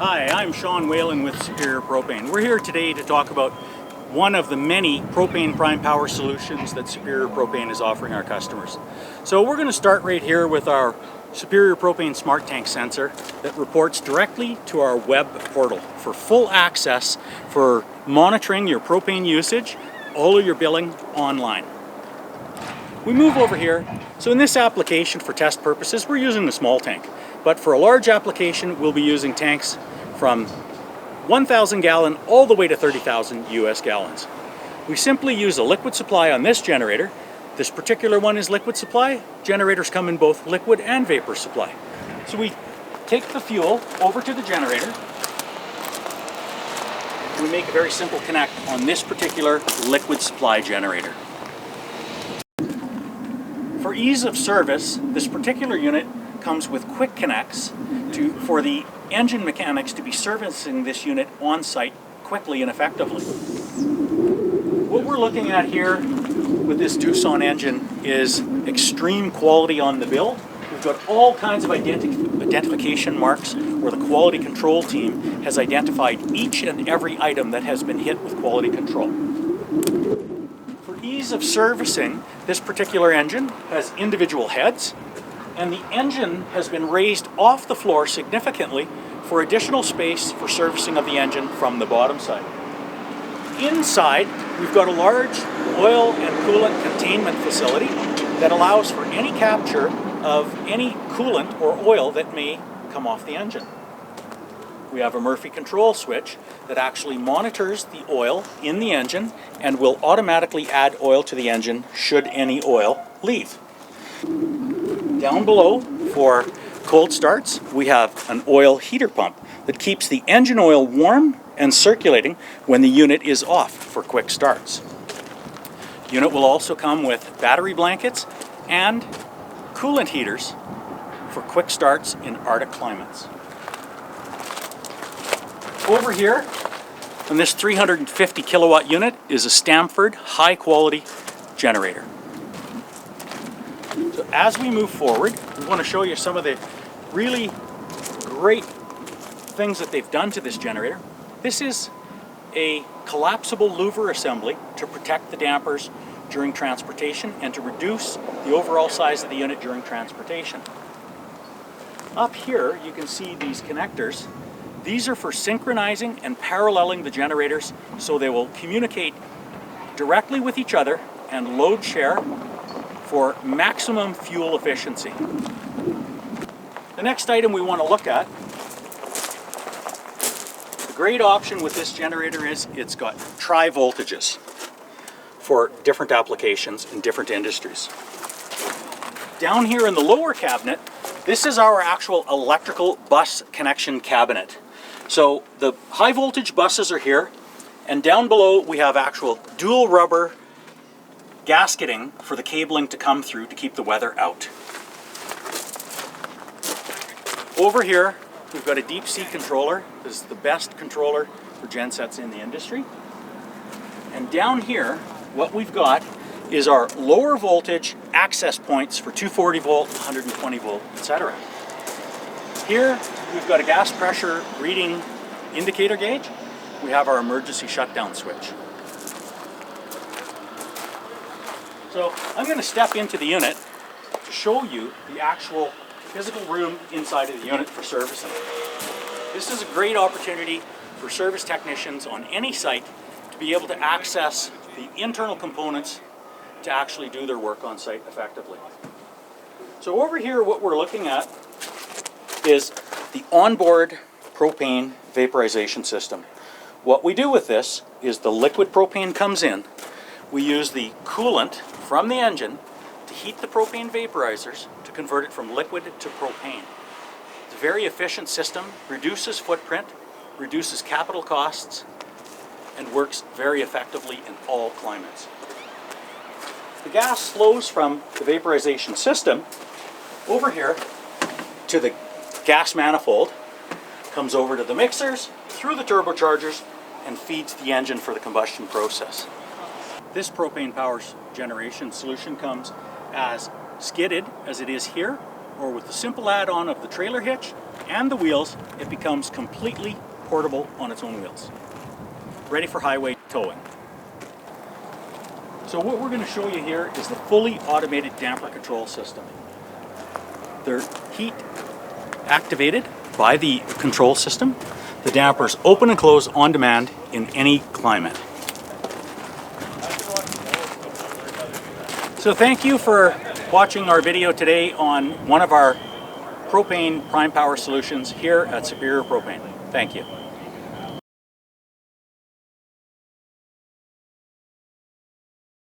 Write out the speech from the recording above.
Hi, I'm Shawn Whalen with Superior Propane. We're here today to talk about one of the many propane prime power solutions that Superior Propane is offering our customers. So we're going to start right here with our Superior Propane Smart Tank sensor that reports directly to our web portal for full access for monitoring your propane usage, all of your billing online. We move over here. So in this application for test purposes, we're using the small tank. But for a large application, we'll be using tanks from 1,000 gallon all the way to 30,000 US gallons. We simply use a liquid supply on this generator. This particular one is liquid supply. Generators come in both liquid and vapor supply. So we take the fuel over to the generator. We make a very simple connect on this particular liquid supply generator. For ease of service, this particular unit comes with quick connects for the engine mechanics to be servicing this unit on site quickly and effectively. What we're looking at here with this Doosan engine is extreme quality on the bill. We've got all kinds of identification marks where the quality control team has identified each and every item that has been hit with quality control. For ease of servicing, this particular engine has individual heads, and the engine has been raised off the floor significantly for additional space for servicing of the engine from the bottom side. Inside, we've got a large oil and coolant containment facility that allows for any capture of any coolant or oil that may come off the engine. We have a Murphy control switch that actually monitors the oil in the engine and will automatically add oil to the engine should any oil leave. Down below, for cold starts, we have an oil heater pump that keeps the engine oil warm and circulating when the unit is off for quick starts. The unit will also come with battery blankets and coolant heaters for quick starts in Arctic climates. Over here, on this 350 kilowatt unit, is a Stamford high quality generator. So as we move forward, we want to show you some of the really great things that they've done to this generator. This is a collapsible louver assembly to protect the dampers during transportation and to reduce the overall size of the unit during transportation. Up here, you can see these connectors. These are for synchronizing and paralleling the generators so they will communicate directly with each other and load share for maximum fuel efficiency. The next item we want to look at, the great option with this generator is it's got tri-voltages for different applications in different industries. Down here in the lower cabinet, this is our actual electrical bus connection cabinet. So the high voltage buses are here, and down below we have actual dual rubber gasketing for the cabling to come through to keep the weather out. Over here, we've got a deep sea controller. This is the best controller for gensets in the industry. And down here, what we've got is our lower voltage access points for 240 volt, 120 volt, etc. Here, we've got a gas pressure reading indicator gauge. We have our emergency shutdown switch. So I'm going to step into the unit to show you the actual physical room inside of the unit for servicing. This is a great opportunity for service technicians on any site to be able to access the internal components to actually do their work on site effectively. So over here, what we're looking at is the onboard propane vaporization system. What we do with this is the liquid propane comes in. We use the coolant from the engine to heat the propane vaporizers to convert it from liquid to propane. It's a very efficient system, reduces footprint, reduces capital costs, and works very effectively in all climates. The gas flows from the vaporization system over here to the gas manifold, comes over to the mixers, through the turbochargers, and feeds the engine for the combustion process. This propane power generation solution comes as skidded as it is here, or with the simple add-on of the trailer hitch, and the wheels, it becomes completely portable on its own wheels. Ready for highway towing. So what we're going to show you here is the fully automated damper control system. They're heat activated by the control system. The dampers open and close on demand in any climate. So thank you for watching our video today on one of our propane prime power solutions here at Superior Propane. Thank you.